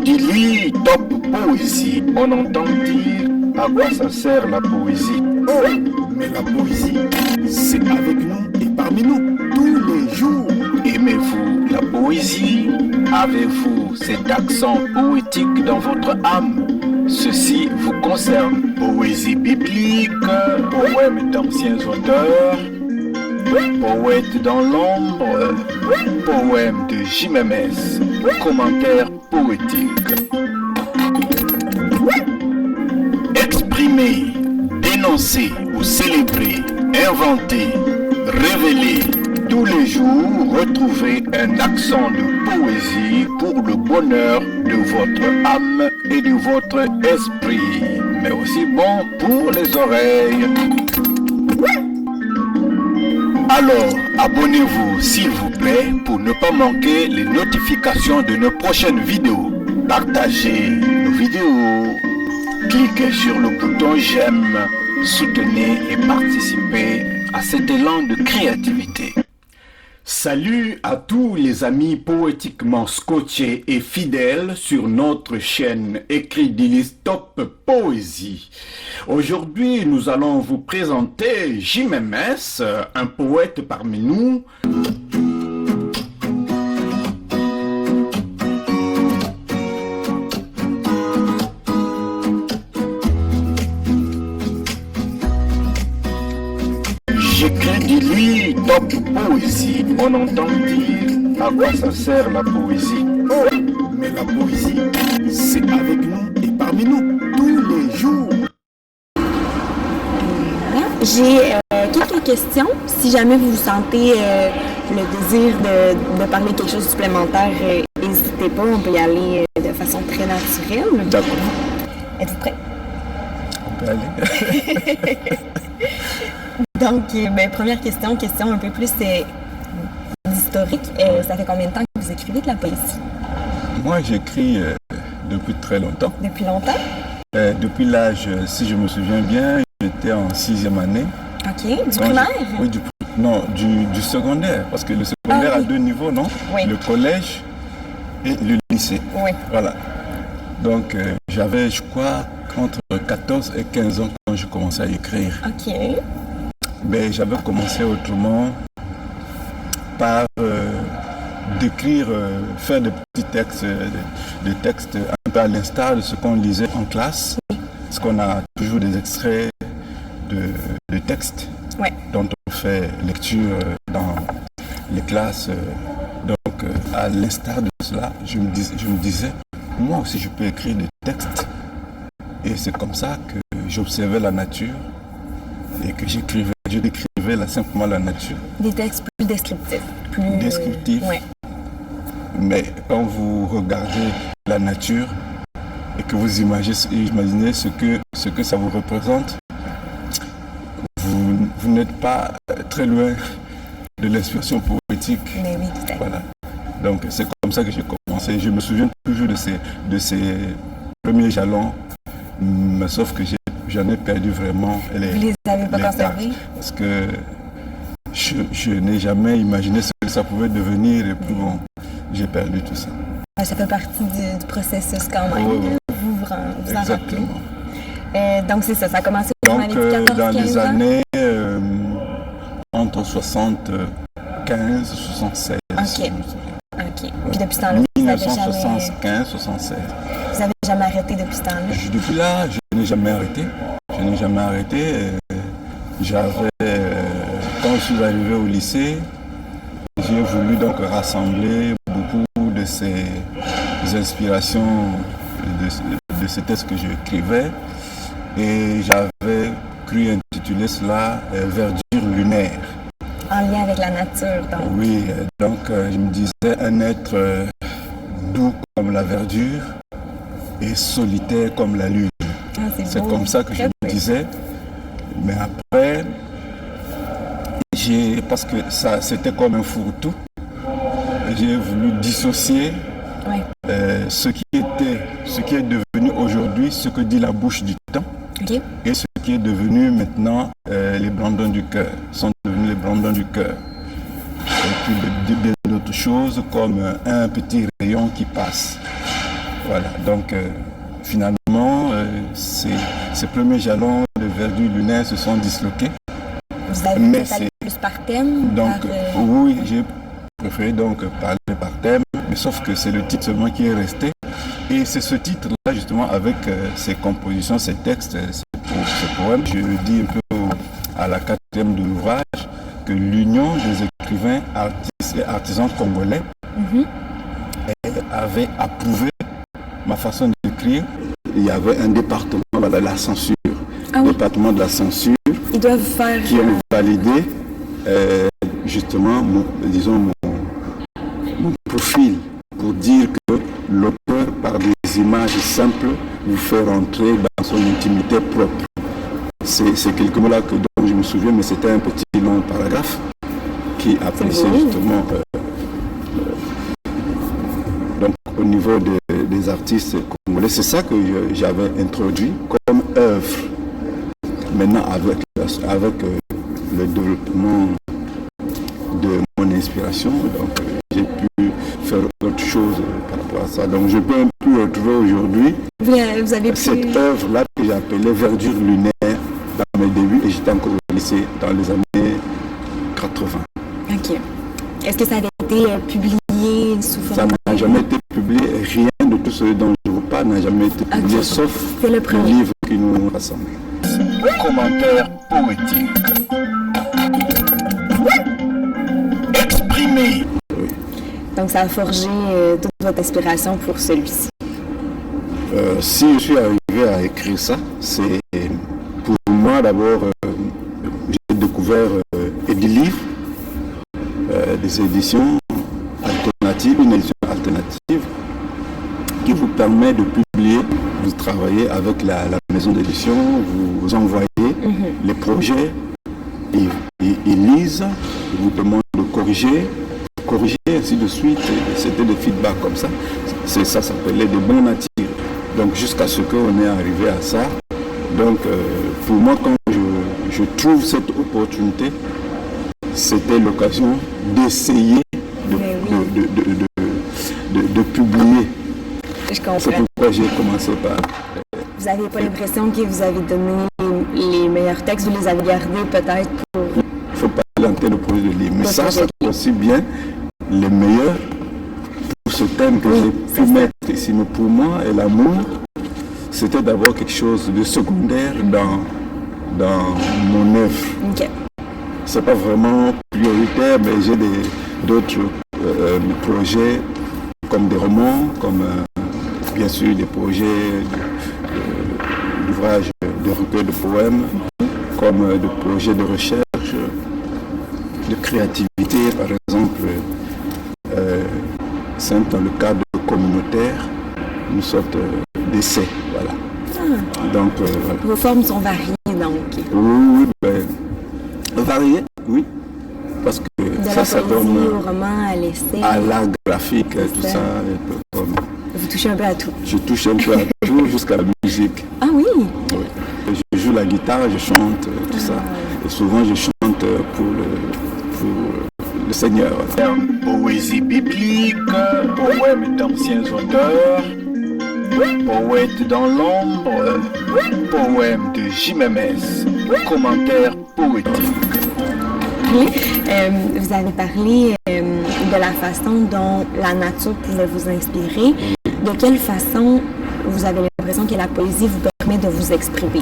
du lit top poésie. On entend dire à quoi ça sert la poésie. Oh, mais la poésie, c'est avec nous et parmi nous tous les jours. Aimez-vous la poésie? Avez-vous cet accent poétique dans votre âme? Ceci vous concerne. Poésie biblique, poèmes d'anciens auteurs, poètes dans l'ombre, poèmes de JMMS, commentaires poétiques. Exprimer, dénoncer ou célébrer, inventer, révéler, tous les jours, retrouvez un accent de poésie pour le bonheur de votre âme et de votre esprit, mais aussi bon pour les oreilles. Alors, abonnez-vous s'il vous plaît pour ne pas manquer les notifications de nos prochaines vidéos. Partagez nos vidéos, cliquez sur le bouton j'aime, soutenez et participez à cet élan de créativité. Salut à tous les amis poétiquement scotchés et fidèles sur notre chaîne Écridilis Top Poésie. Aujourd'hui, nous allons vous présenter JMMS, un poète parmi nous. J'écris du lit top poésie. On entend dire à quoi ça sert la poésie. Oh, mais la poésie, c'est avec nous et parmi nous tous les jours. J'ai quelques questions. Si jamais vous sentez le désir de parler quelque chose de supplémentaire, n'hésitez pas, on peut y aller de façon très naturelle. D'accord. Êtes-vous prêts? On peut aller. Donc, première question un peu plus historique. Ça fait combien de temps que vous écrivez de la poésie? Moi, j'écris depuis très longtemps. Depuis longtemps? Depuis l'âge, si je me souviens bien, j'étais en 6e année. OK. Du primaire? Oui, du secondaire. Parce que le secondaire a deux niveaux, non? Oui. Le collège et le lycée. Oui. Voilà. Donc, j'avais, je crois, entre 14 et 15 ans quand je commençais à écrire. OK. Ben, j'avais commencé autrement par d'écrire, faire des petits textes, des textes un peu à l'instar de ce qu'on lisait en classe, parce qu'on a toujours des extraits de textes dont on fait lecture dans les classes. Donc, à l'instar de cela, je me disais, moi aussi je peux écrire des textes. Et c'est comme ça que j'observais la nature et que je décrivais simplement la nature. Des textes plus descriptifs. Descriptifs. Ouais. Mais quand vous regardez la nature et que vous imaginez ce que ça vous représente, vous n'êtes pas très loin de l'inspiration poétique. Mais oui, tout à fait. Voilà. Donc c'est comme ça que j'ai commencé. Je me souviens toujours de ces premiers jalons, mais sauf que j'en ai perdu vraiment Vous les avez pas conservés? Parce que je n'ai jamais imaginé ce que ça pouvait devenir et puis bon, j'ai perdu tout ça. Ça fait partie du processus quand même. Oui. Vous en Exactement. rappelez. Donc c'est ça a commencé donc, dans les 14-15 ans? années entre 75 et 76. OK. Ouais. Puis depuis ce temps-là, 1975-76. Vous n'avez jamais arrêté depuis ce temps-là? Depuis là, je n'ai jamais arrêté. Quand je suis arrivé au lycée, j'ai voulu donc rassembler beaucoup de ces inspirations de ces textes que j'écrivais. Et j'avais cru intituler cela Verdure lunaire. En lien avec la nature, donc. Oui, donc je me disais un être doux comme la verdure et solitaire comme la lune. C'est comme ça que je me disais. Mais après, parce que ça c'était comme un fourre-tout, j'ai voulu dissocier ce qui est devenu aujourd'hui, ce que dit la bouche du temps, et ce qui est devenu maintenant les Blandins du cœur, sont devenus les Blandins du cœur. Et puis d'autres choses comme un petit rayon qui passe. Voilà, donc finalement, ces premiers jalons de verdure lunaire se sont disloqués. Vous avez peut-être allé plus par thème? Donc, oui, j'ai préféré donc parler par thème, mais sauf que c'est le titre seulement qui est resté. Et c'est ce titre-là, justement, avec ses compositions, ses textes, ce poème, je le dis un peu à la 4e de l'ouvrage, que l'Union des écrivains, artistes et artisans congolais avait approuvé ma façon d'écrire. Il y avait un département de la censure, département de la censure, ils doivent faire... qui ont validé justement mon profil pour dire que l'auteur, par des images simples, vous fait rentrer dans son intimité propre. C'est quelques mots-là dont je me souviens, mais c'était un petit long paragraphe qui appréciait justement donc au niveau des artistes congolais. C'est ça que j'avais introduit comme œuvre. Maintenant, avec le développement de mon inspiration, donc j'ai pu faire autre chose par rapport à ça. Donc je peux un peu retrouver aujourd'hui cette œuvre-là que j'ai appelée Verdure lunaire dans mes débuts, et j'étais encore au lycée dans les années 80. Ok. Est-ce que ça avait été publié sous forme... Ça n'a jamais été publié, rien de tout ce dont je vous parle n'a jamais été publié, sauf le livre qui nous rassemble. Commentaire poétique. Exprimé. Oui. Donc ça a forgé toute votre inspiration pour celui-ci. Si je suis arrivé à écrire ça, c'est pour moi d'abord, j'ai découvert des livres, des éditions alternatives, une édition alternative qui vous permet de publier. Vous travaillez avec la maison d'édition, vous envoyez les projets, ils lisent, ils vous demandent de corriger, ainsi de suite. C'était des feedbacks comme ça. Ça s'appelait de bons natures. Donc jusqu'à ce qu'on est arrivé à ça. Donc pour moi, quand je trouve cette opportunité, c'était l'occasion d'essayer de publier. Je comprends. C'est pourquoi j'ai commencé par... Vous n'avez pas l'impression que vous avez donné les meilleurs textes, vous les avez gardés peut-être pour... Il ne faut pas lancer le projet de livre. Mais ça aussi bien les meilleurs pour ce thème que j'ai pu mettre ici. Mais pour moi, et l'amour, c'était d'abord quelque chose de secondaire dans mon œuvre. Okay. C'est pas vraiment prioritaire, mais j'ai d'autres projets comme des romans, comme bien sûr des projets d'ouvrages, de recueils de poèmes, comme des projets de recherche, de créativité, par exemple, c'est dans le cadre communautaire, une sorte d'essai, voilà. Donc, voilà. Vos formes sont variées, donc. Oui, variées, oui. Parce que ça donne au roman, à l'essai, à l'art graphique, tout ça. Vous touchez un peu à tout. Je touche un peu à tout jusqu'à la musique. Ah oui? Oui. Je joue la guitare, je chante, tout ça. Et souvent, je chante pour le Seigneur. Poésie biblique, poème d'anciens auteurs, poète dans l'ombre, poème de JMMS, commentaire poétique. Vous avez parlé de la façon dont la nature pouvait vous inspirer. De quelle façon vous avez l'impression que la poésie vous permet de vous exprimer?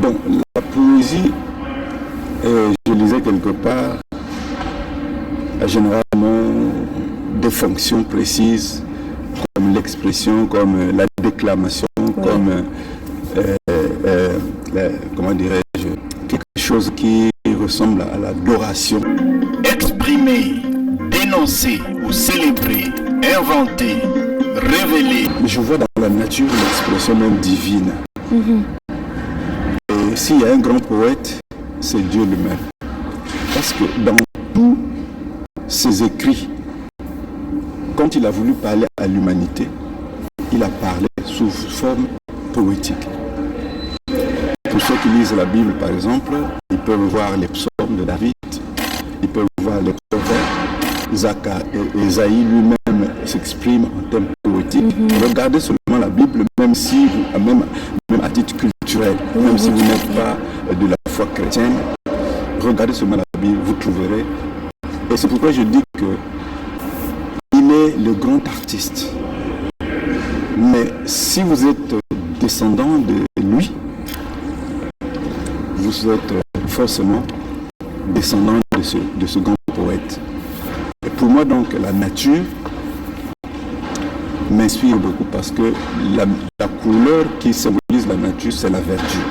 Bon, la poésie, je lisais quelque part, a généralement des fonctions précises, comme l'expression, comme la déclamation, comme, comment dirais-je, quelque chose qui ressemble à l'adoration. Exprimer, dénoncer ou célébrer, inventer, révéler. Je vois dans la nature l'expression même divine. Et s'il y a un grand poète, c'est Dieu lui-même. Parce que dans tous ses écrits, quand il a voulu parler à l'humanité, il a parlé sous forme poétique. Pour ceux qui lisent la Bible, par exemple, ils peuvent voir les psaumes de David, ils peuvent voir les prophètes. Ésaïe lui-même s'exprime en termes poétiques. poétique, regardez seulement la Bible, même si même à titre culturel, même si vous n'êtes pas de la foi chrétienne, regardez seulement la Bible, vous trouverez. Et c'est pourquoi je dis que il est le grand artiste. Mais si vous êtes descendant de lui, vous êtes forcément descendant de ce grand poète. Et pour moi donc la nature m'inspire beaucoup parce que la couleur qui symbolise la nature, c'est la verdure.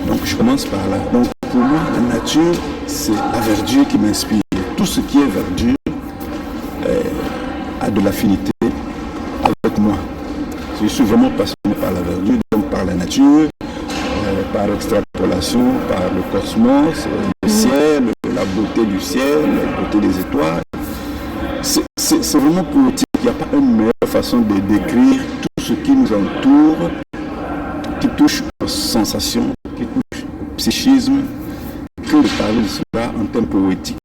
Donc je commence par là. Donc pour moi la nature, c'est la verdure qui m'inspire. Tout ce qui est verdure a de l'affinité avec moi. Je suis vraiment passionné par la verdure, donc par la nature, par extrapolation, par le cosmos, le ciel, la beauté du ciel, la beauté des étoiles. C'est vraiment poétique. Il n'y a pas une meilleure façon de décrire tout ce qui nous entoure, qui touche aux sensations, qui touche au psychisme, que de parler de cela en termes poétiques.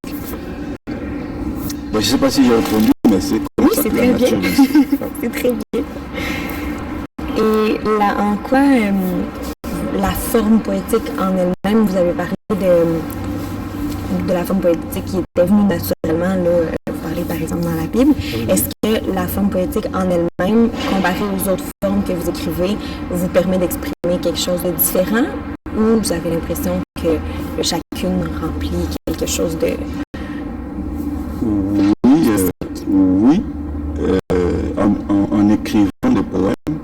Je ne sais pas si j'ai répondu, mais c'est comme ça que la nature c'est très bien. Et là, en quoi la forme poétique en elle-même, vous avez parlé de la forme poétique qui était venue naturellement, là, vous parlez par exemple dans la Bible. Est-ce que la forme poétique en elle-même, comparée aux autres formes que vous écrivez, vous permet d'exprimer quelque chose de différent, ou vous avez l'impression que chacune remplit quelque chose de... Oui. En écrivant des poèmes,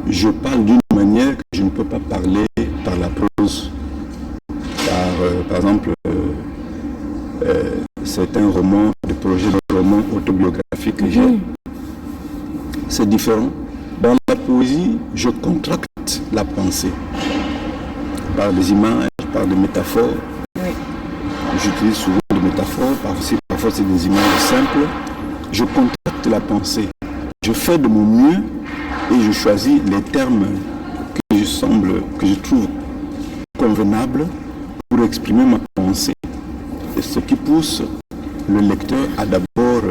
je parle d'une manière que je ne peux pas parler par la prose. Par exemple, certains romans, des projets de romans autobiographiques que j'ai, c'est différent. Dans la poésie, je contracte la pensée par des images, par des métaphores. Oui. J'utilise souvent des métaphores, parfois c'est des images simples. Je contracte la pensée. Je fais de mon mieux et je choisis les termes que je trouve convenables pour exprimer ma pensée. Et ce qui pousse le lecteur à d'abord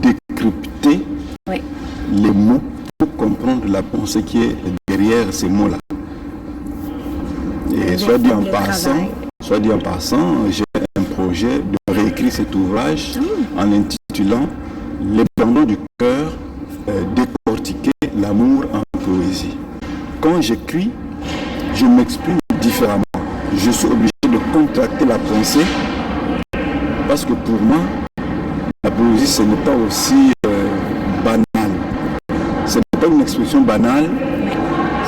décrypter les mots pour comprendre la pensée qui est derrière ces mots-là. Et soit dit en passant, j'ai un projet de réécrire cet ouvrage en l'intitulant L'ébandon du cœur, décortiquer l'amour en poésie. Quand j'écris, je m'exprime différemment. Je suis obligé de contracter la pensée parce que pour moi, la poésie, ce n'est pas aussi banal. Ce n'est pas une expression banale,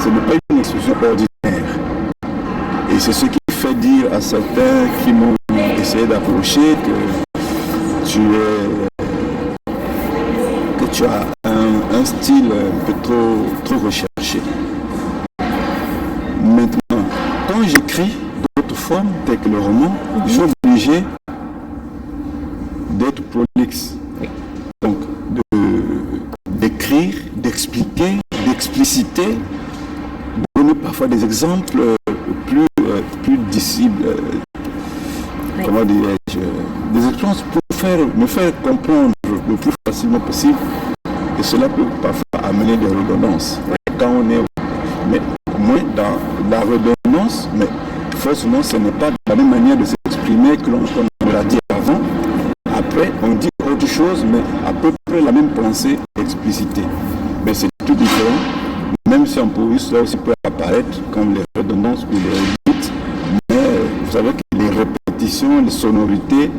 ce n'est pas une expression ordinaire. Et c'est ce qui fait dire à certains qui m'ont essayé d'approcher que tu as un style un peu trop recherché. Maintenant, quand j'écris d'autres formes, telles que le roman, je suis obligé d'être prolixe. Donc, d'écrire, d'expliquer, d'expliciter, donner parfois des exemples plus dissibles, comment dirais-je, des expériences pour me faire comprendre le plus facilement possible. Et cela peut parfois amener des redondances. Quand on est... Mais moins dans la redondance, mais forcément ce n'est pas de la même manière de s'exprimer que l'on l'a dit avant. Après, on dit autre chose, mais à peu près la même pensée explicitée. Mais c'est tout différent. Même si en poésie, cela aussi peut apparaître comme les redondances ou les redites. Mais vous savez que les répétitions, les sonorités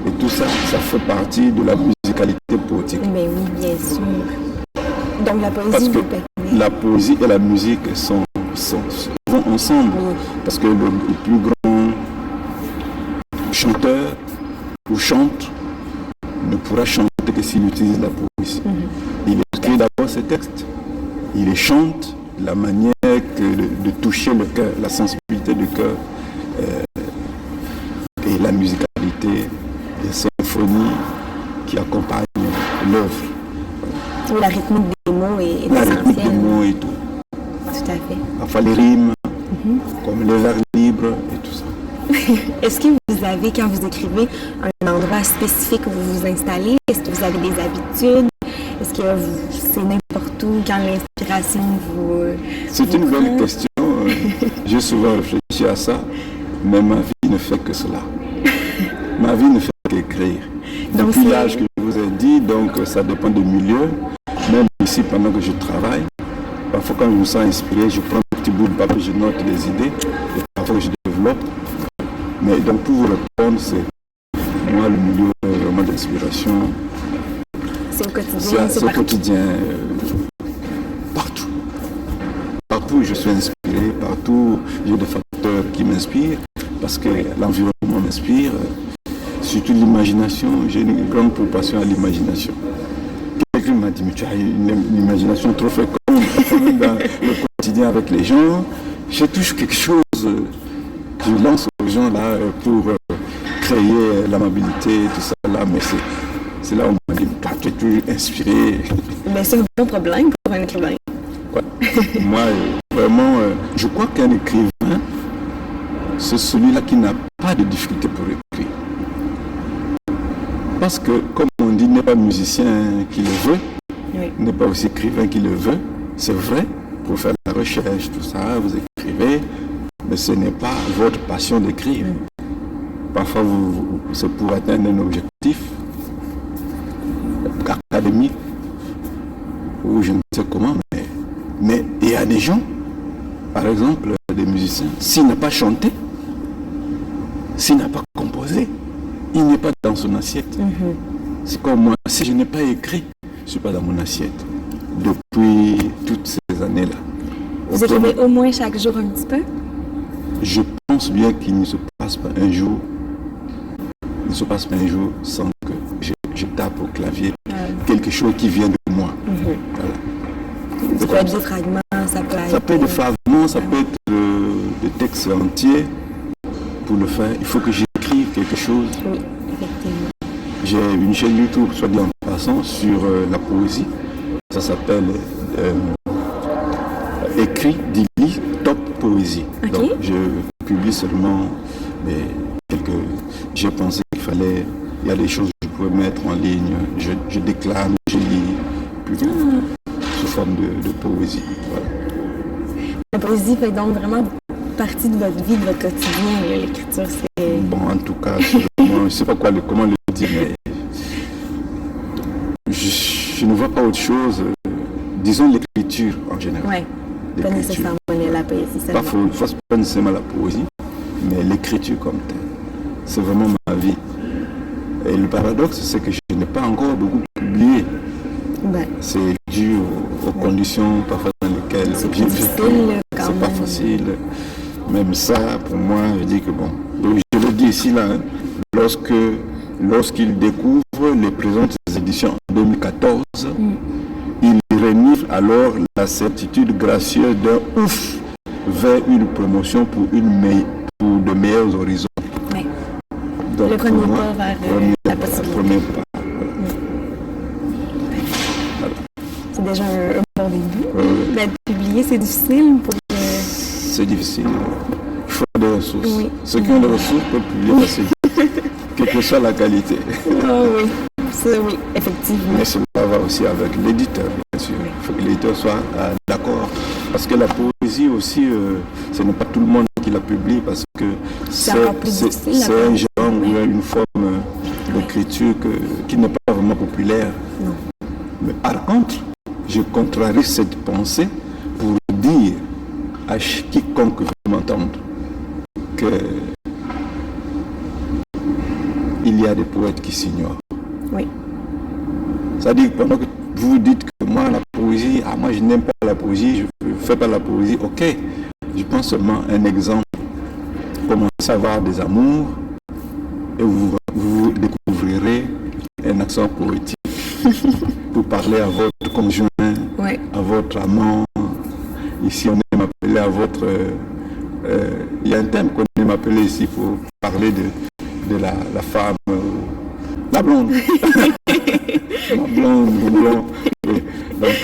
et tout ça, ça fait partie de la musicalité poétique. Mais oui, bien sûr. Donc la poésie... Parce que la poésie et la musique vont ensemble. Oui. Parce que le plus grand chanteur ou chante ne pourra chanter que s'il utilise la poésie. Il écrit d'abord ses textes, il les chante, la manière de toucher le cœur, la sensibilité du cœur et la musicalité, les symphonies qui accompagnent l'œuvre. La rythmique des mots est La rythmique des essentielle. mots et tout. Tout à fait. Parfois les rimes, comme les vers libres et tout ça. Est-ce que vous avez, quand vous écrivez, un endroit spécifique où vous vous installez? Est-ce que vous avez des habitudes? Est-ce que c'est n'importe où quand l'inspiration vous... C'est une bonne question. J'ai souvent réfléchi à ça, mais ma vie ne fait que cela. Ma vie ne fait qu'écrire. Depuis l'âge que je vous ai dit, donc ça dépend du milieu. Même ici, pendant que je travaille, parfois quand je me sens inspiré, je prends un petit bout de papier, je note des idées, et parfois je développe. Mais donc pour vous répondre, c'est moi le milieu vraiment d'inspiration. C'est au quotidien. C'est au quotidien, partout. Partout où je suis inspiré, partout j'ai des facteurs qui m'inspirent, parce que l'environnement m'inspire. Surtout l'imagination, j'ai une grande propension à l'imagination. Quelqu'un m'a dit, mais tu as une imagination trop féconde dans le quotidien avec les gens. J'ai toujours quelque chose que je lance aux gens là pour créer l'amabilité, tout ça là, mais c'est là où on m'a dit, tu es toujours inspiré. Mais c'est un bon problème pour un écrivain. Ouais. Moi, vraiment, je crois qu'un écrivain, c'est celui-là qui n'a pas de difficulté pour écrire. Parce que, comme on dit, n'est pas musicien qui le veut, n'est pas aussi écrivain qui le veut. C'est vrai, pour faire la recherche, tout ça, vous écrivez, mais ce n'est pas votre passion d'écrire. Parfois, c'est pour atteindre un objectif académique, ou je ne sais comment, mais il y a des gens, par exemple, des musiciens, s'il n'a pas chanté, s'il n'a pas composé, il n'est pas dans son assiette. C'est comme moi, si je n'ai pas écrit, je ne suis pas dans mon assiette. Depuis toutes ces années-là. Vous écrivez au moins chaque jour un petit peu? Je pense bien qu'il ne se passe pas un jour, sans que je tape au clavier quelque chose qui vient de moi. Voilà. Ça peut être des fragments, ça peut être des fragments, ça peut être des textes entiers. Pour le faire, il faut que j'écrive quelque chose. Oui, effectivement. J'ai une chaîne YouTube, soit dit en passant, sur la poésie. Ça s'appelle Écrit Dili Top Poésie. Okay. Donc je publie seulement quelques... J'ai pensé qu'il fallait... Il y a des choses que je pouvais mettre en ligne. Je déclame, je lis, puis sous forme de poésie. Voilà. La poésie fait donc vraiment partie de votre vie, de votre quotidien. L'écriture, c'est... Bon, en tout cas, je ne sais pas comment le dire, mais je ne vois pas autre chose. Disons l'écriture en général. Oui, pas nécessairement la poésie. Pas nécessairement la poésie, mais l'écriture comme telle. C'est vraiment ma vie. Et le paradoxe, c'est que je n'ai pas encore beaucoup publié. C'est dû aux conditions parfois dans lesquelles c'est difficile. C'est pas facile. Même ça, pour moi, je dis que bon. Donc je le dis ici, là, lorsqu'il découvre les présentes éditions en 2014, il renifle alors la certitude gracieuse d'un ouf vers une promotion pour de meilleurs horizons. Oui. Donc, le premier pas vers la possibilité. Premier pas. Voilà. C'est déjà un bon début. D'être publié, c'est difficile pour... C'est difficile. Il faut des ressources. Oui. Ceux qui ont des ressources peuvent publier facilement, quelle que soit la qualité. Oui. Oui, effectivement. Mais cela va aussi avec l'éditeur, bien sûr. Il faut que l'éditeur soit d'accord. Parce que la poésie aussi, ce n'est pas tout le monde qui la publie, parce que c'est un genre ou une forme d'écriture qui n'est pas vraiment populaire. Non. Mais par contre, je contrarie cette pensée pour dire à quiconque veut m'entendre que il y a des poètes qui s'ignorent. Oui. C'est-à-dire que pendant que vous dites que moi, la poésie, moi je n'aime pas la poésie, je ne fais pas la poésie, ok. Je pense seulement à un exemple. Commencez à avoir des amours et vous découvrirez un accent poétique pour parler à votre conjoint, à votre amant. Ici, on aime appeler à votre... il y a un thème qu'on aime appeler ici pour parler de la femme, la blonde. La blonde. Donc,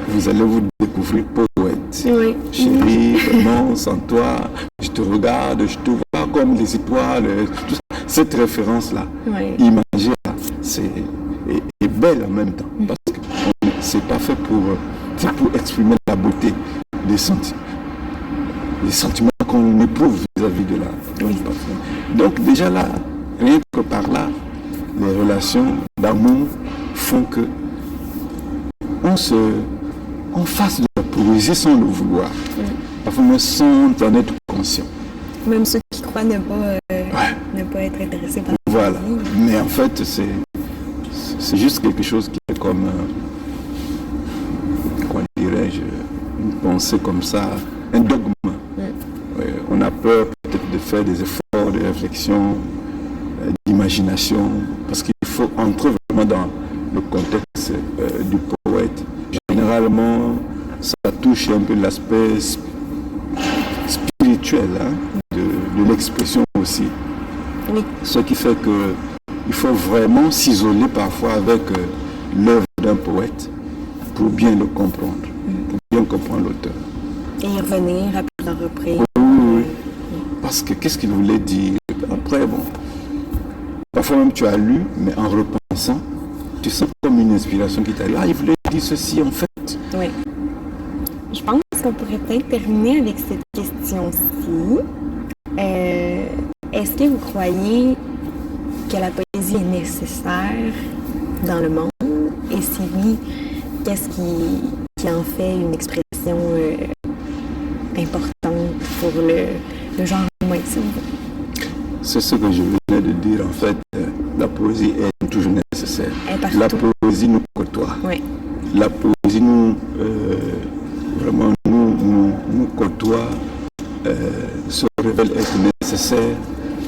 vous allez vous découvrir poète. Oui. Chérie, vraiment, sans toi, je te regarde, je te vois comme les étoiles. Tout ça. Cette référence-là, imagée, est belle en même temps. Parce qu'on c'est pas fait c'est pour exprimer la beauté des sentiments. Les sentiments qu'on éprouve vis-à-vis de la personne. Donc déjà là, rien que par là, les relations d'amour font que on fasse de la poésie sans le vouloir. Parfois même sans en être conscient. Même ceux qui croient ne pas être intéressés par la Voilà. poésie. Mais en fait, c'est juste quelque chose qui est comme, comment dirais-je, une pensée comme ça, un dogme. On a peur peut-être de faire des efforts de réflexion, d'imagination, parce qu'il faut entrer vraiment dans le contexte du poète. Généralement, ça touche un peu l'aspect spirituel de l'expression aussi. Oui. Ce qui fait qu'il faut vraiment s'isoler parfois avec l'œuvre d'un poète pour bien le comprendre, pour bien comprendre l'auteur. Et y revenir à plusieurs reprises. Oui. Parce que qu'est-ce qu'il voulait dire? Après, bon, parfois même tu as lu, mais en repensant, tu sens comme une inspiration qui t'arrive. Ah, il voulait dire ceci en fait. Oui. Je pense qu'on pourrait peut-être terminer avec cette question-ci. Est-ce que vous croyez que la poésie est nécessaire dans le monde? Et si oui, qu'est-ce qui en fait une expression importante pour le genre humain, si vous voulez? C'est ce que je venais de dire en fait. La poésie est toujours nécessaire. La poésie nous côtoie. Oui. La poésie nous côtoie, se révèle être nécessaire.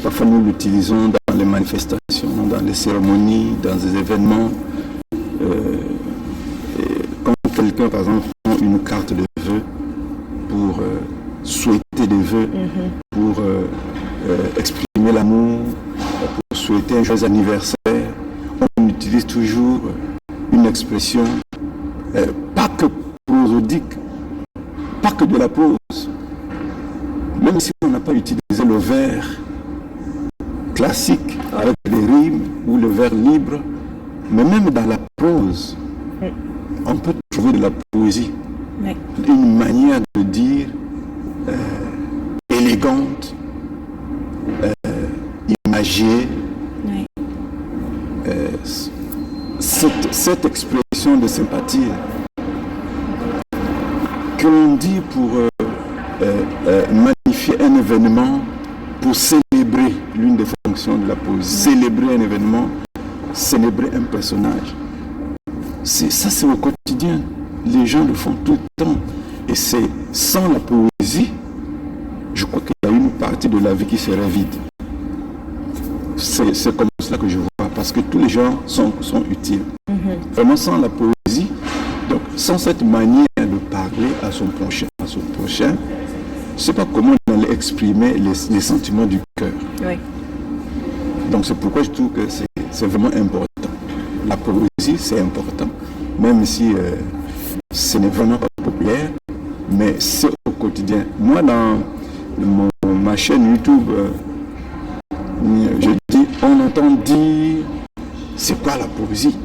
Parfois nous l'utilisons dans les manifestations, dans les cérémonies, dans des événements. Quand quelqu'un par exemple prend une carte de vœux pour souhaiter des vœux, pour exprimer l'amour, pour souhaiter un joyeux anniversaire, on utilise toujours une expression pas que prosodique, pas que de la prose. Même si on n'a pas utilisé le vers classique avec des rimes ou le vers libre, mais même dans la prose, on peut trouver de la poésie. Oui. Une manière de dire élégante, imagée. Oui. Cette expression de sympathie que l'on dit pour magnifier un événement, pour célébrer l'une des fonctions de la poésie, célébrer un événement, célébrer un personnage. Ça c'est au quotidien, les gens le font tout le temps. Et c'est sans la poésie, je crois qu'il y a une partie de la vie qui serait vide. C'est comme cela que je vois, parce que tous les gens sont utiles. Vraiment sans la poésie, donc sans cette manière de parler à son prochain, je ne sais pas comment on allait exprimer les sentiments du cœur. Oui. Donc c'est pourquoi je trouve que c'est vraiment important. La poésie, c'est important, même si ce n'est vraiment pas populaire, mais c'est au quotidien. Moi, dans ma chaîne YouTube, je dis, on entend dire, c'est quoi la poésie?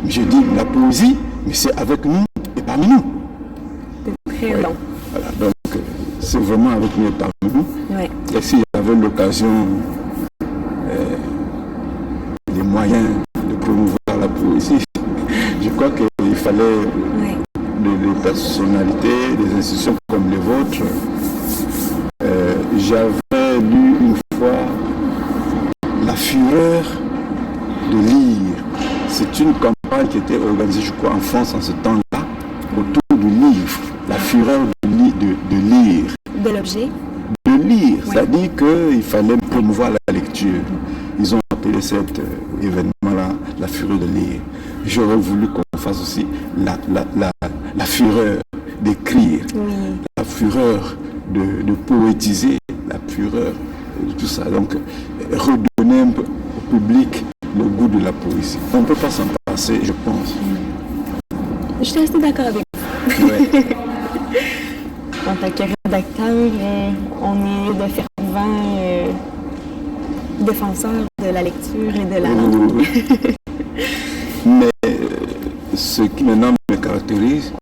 Je dis, la poésie, mais c'est avec nous et parmi nous. C'est très long. Voilà, donc c'est vraiment avec nous et parmi nous. Oui. Et si j'avais l'occasion, les moyens de promouvoir la poésie, je crois qu'il fallait des personnalités, des institutions comme les vôtres. J'avais lu une fois La fureur de lire. C'est une campagne qui était organisée, je crois, en France en ce temps-là, autour du livre. La fureur de lire. De l'objet? De lire, c'est-à-dire qu'il fallait promouvoir la lecture. Ils ont appelé cet événement-là la fureur de lire. J'aurais voulu qu'on fasse aussi la fureur d'écrire, la fureur de poétiser, la fureur de tout ça. Donc, redonner un peu au public le goût de la poésie. On ne peut pas s'en passer, je pense. Je suis assez d'accord avec vous. Ouais. En tant que rédacteur, on est de fervents défenseurs de la lecture et de la langue. Mais ce qui maintenant me caractérise, caractérise,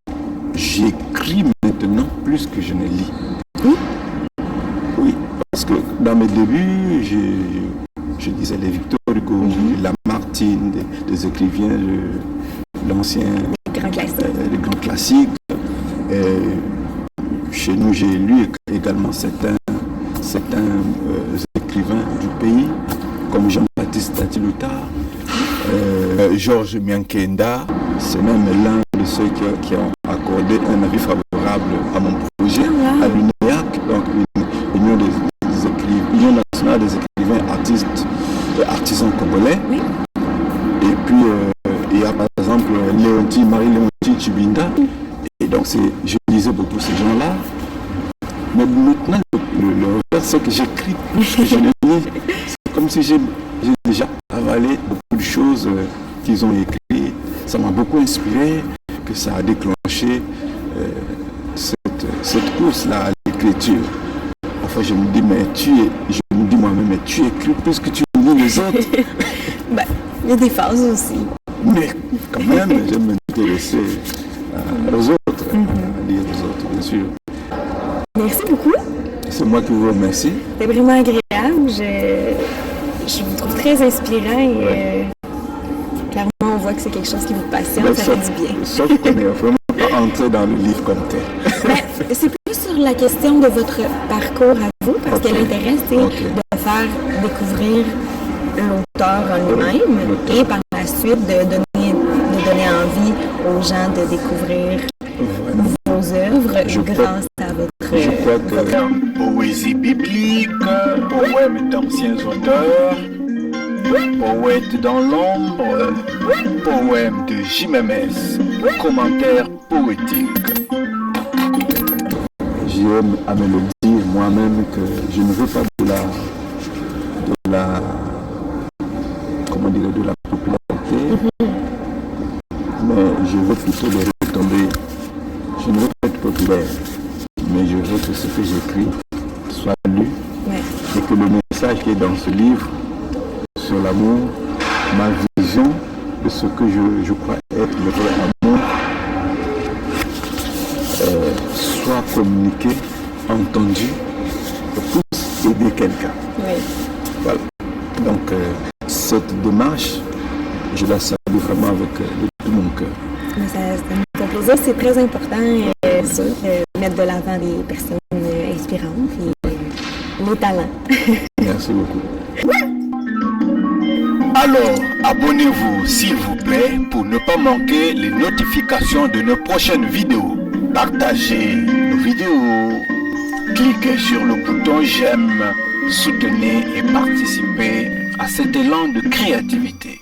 j'écris maintenant plus que je ne lis. Oui, parce que dans mes débuts, je lisais les Victor Hugo, Lamartine, des écrivains de l'ancien... Les grands classiques. Chez nous, j'ai lu également certains écrivains du pays, comme Jean-Baptiste Tatilouta, Georges Miankenda. C'est même l'un de ceux qui ont accordé un avis favorable à mon projet, à l'UNEAC, donc l'Union nationale des écrivains artistes et artisans congolais. Oui. Et puis, il y a par exemple Marie-Léontie Chibinda. Et donc, je lisais beaucoup ces gens-là. Mais maintenant, le revers, c'est que j'écris plus que je ne lis. C'est comme si j'ai déjà avalé beaucoup de choses qu'ils ont écrites. Ça m'a beaucoup inspiré, que ça a déclenché cette course-là à l'écriture. Enfin, je me dis, moi-même, mais tu écris plus que tu lis les autres. Il y a des phases aussi. Mais quand même, j'aime m'intéresser aux autres, à lire aux autres, bien sûr. Merci beaucoup. C'est moi qui vous remercie. C'est vraiment agréable. Je vous trouve très inspirant et clairement, on voit que c'est quelque chose qui vous passionne, ça fait du bien. Sauf qu'on n'est vraiment pas entré dans le livre comme tel. C'est plus sur la question de votre parcours à vous, parce qu'elle intéresse de faire découvrir l'auteur en lui-même et par la suite de donner envie aux gens de découvrir vos œuvres grâce à votre poésie biblique, poème d'anciens auteurs, poète dans l'ombre, poème de JMMS, commentaire poétique. J'aime à me le dire moi-même que je ne veux pas de la popularité, mais je veux plutôt les retombées. Je ne veux pas être populaire, mais je veux que ce que j'écris soit lu et que le message qui est dans ce livre sur l'amour, ma vision de ce que je crois être le vrai amour, soit communiqué, entendu, puisse aider quelqu'un. Voilà. Donc cette démarche, je la salue vraiment avec tout mon cœur. Ça me fait plaisir, c'est très important de mettre de l'avant des personnes inspirantes et les talents. Merci beaucoup. Alors, abonnez-vous s'il vous plaît pour ne pas manquer les notifications de nos prochaines vidéos. Partagez nos vidéos, cliquez sur le bouton j'aime, soutenez et participez à cet élan de créativité.